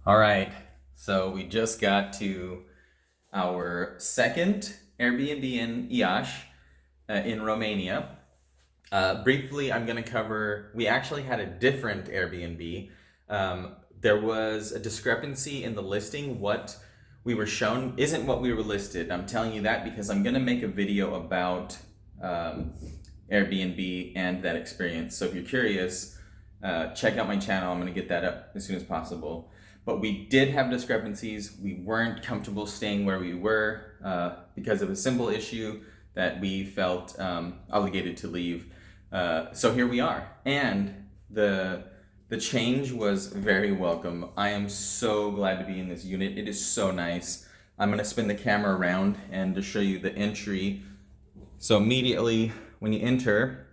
All right, so we just got to our second Airbnb in Iași, in Romania. Briefly, I'm going to cover. We actually had a different Airbnb. There was a discrepancy in the listing. What we were shown isn't what we were listed. I'm telling you that because I'm going to make a video about um, Airbnb and that experience. So if you're curious, check out my channel. I'm going to get that up as soon as possible. But we did have discrepancies. We weren't comfortable staying where we were because of a simple issue that we felt obligated to leave. So here we are, and the change was very welcome. I am so glad to be in this unit. It is so nice. I'm gonna spin the camera around and to show you the entry. So immediately when you enter,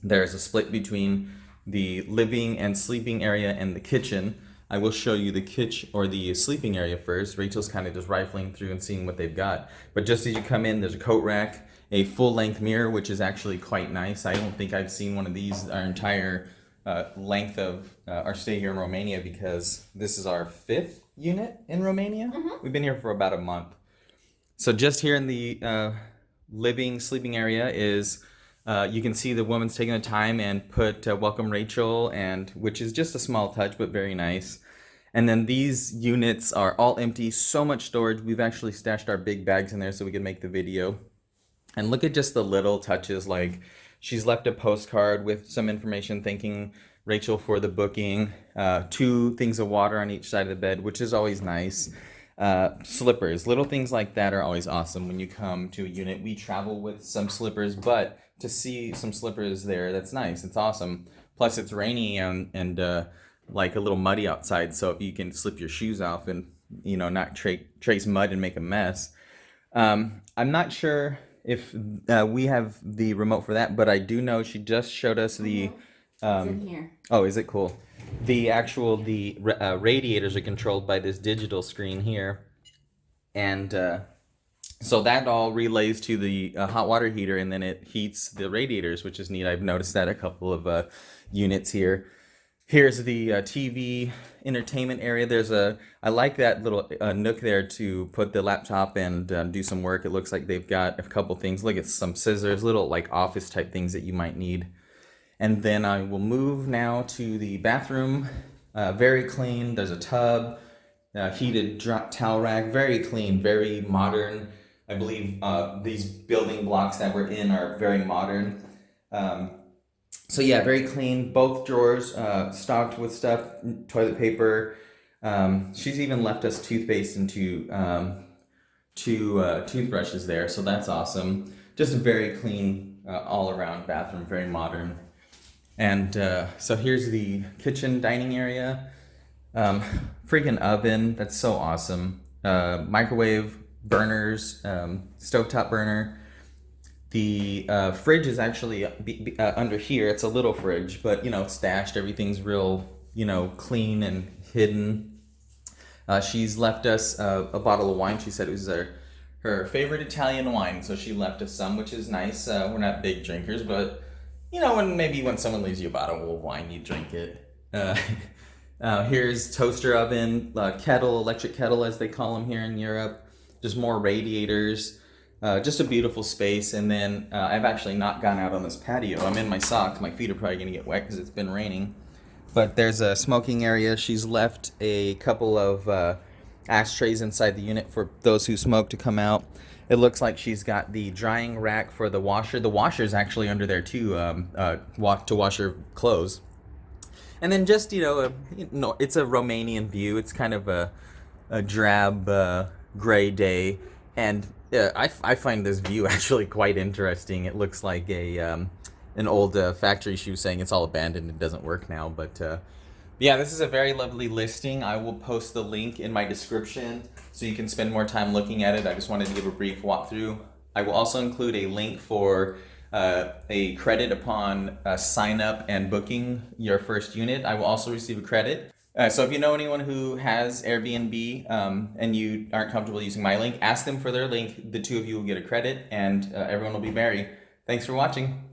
there's a split between the living and sleeping area and the kitchen. I will show you the kitchen or the sleeping area first. Rachel's kind of just rifling through and seeing what they've got. But just as you come in, there's a coat rack, a full-length mirror, which is actually quite nice. I don't think I've seen one of these our entire length of our stay here in Romania, because this is our fifth unit in Romania. We've been here for about a month. So just here in the living, sleeping area is, you can see the woman's taking the time and put welcome Rachel, and which is just a small touch, but very nice. And then these units are all empty, so much storage. We've actually stashed our big bags in there so we can make the video. And look at just the little touches, like she's left a postcard with some information thanking Rachel for the booking, 2 things of water on each side of the bed, which is always nice. Slippers, little things like that are always awesome when you come to a unit. We travel with some slippers, but to see some slippers there, that's nice. It's awesome. Plus it's rainy and like a little muddy outside, so if you can slip your shoes off and not trace mud and make a mess. I'm not sure if we have the remote for that, but I do know she just showed us the. It's in here. Oh, is it cool? The radiators are controlled by this digital screen here, and so that all relays to the hot water heater, and then it heats the radiators, which is neat. I've noticed that a couple of units here. Here's the TV entertainment area. I like that little nook there to put the laptop and do some work. It looks like they've got a couple things. Look at some scissors, little like office type things that you might need. And then I will move now to the bathroom. Very clean. There's a tub, heated towel rack. Very clean, very modern. I believe these building blocks that we're in are very modern. So yeah, very clean. Both drawers stocked with stuff, toilet paper. She's even left us toothpaste and two toothbrushes there, so that's awesome. Just a very clean all around bathroom, very modern. And so here's the kitchen dining area. Freaking oven, that's so awesome. Microwave, burners, stovetop burner. The fridge is actually under here. It's a little fridge, but it's stashed. Everything's real, clean and hidden. She's left us a bottle of wine. She said it was her favorite Italian wine, so she left us some, which is nice. We're not big drinkers, but when someone leaves you a bottle of wine, you drink it. Here's toaster oven, kettle, electric kettle as they call them here in Europe. Just more radiators. Just a beautiful space. And then I've actually not gone out on this patio. I'm in my socks. My feet are probably going to get wet because it's been raining. But there's a smoking area. She's left a couple of ashtrays inside the unit for those who smoke to come out. It looks like she's got the drying rack for the washer. The washer is actually under there too, to wash her clothes. And then just, it's a Romanian view. It's kind of a drab gray day. And I find this view actually quite interesting. It looks like an old factory. She was saying it's all abandoned and doesn't work now. But yeah, this is a very lovely listing. I will post the link in my description so you can spend more time looking at it. I just wanted to give a brief walkthrough. I will also include a link for a credit upon sign up and booking your first unit. I will also receive a credit. So if you know anyone who has Airbnb and you aren't comfortable using my link, ask them for their link. The 2 of you will get a credit, and everyone will be merry. Thanks for watching.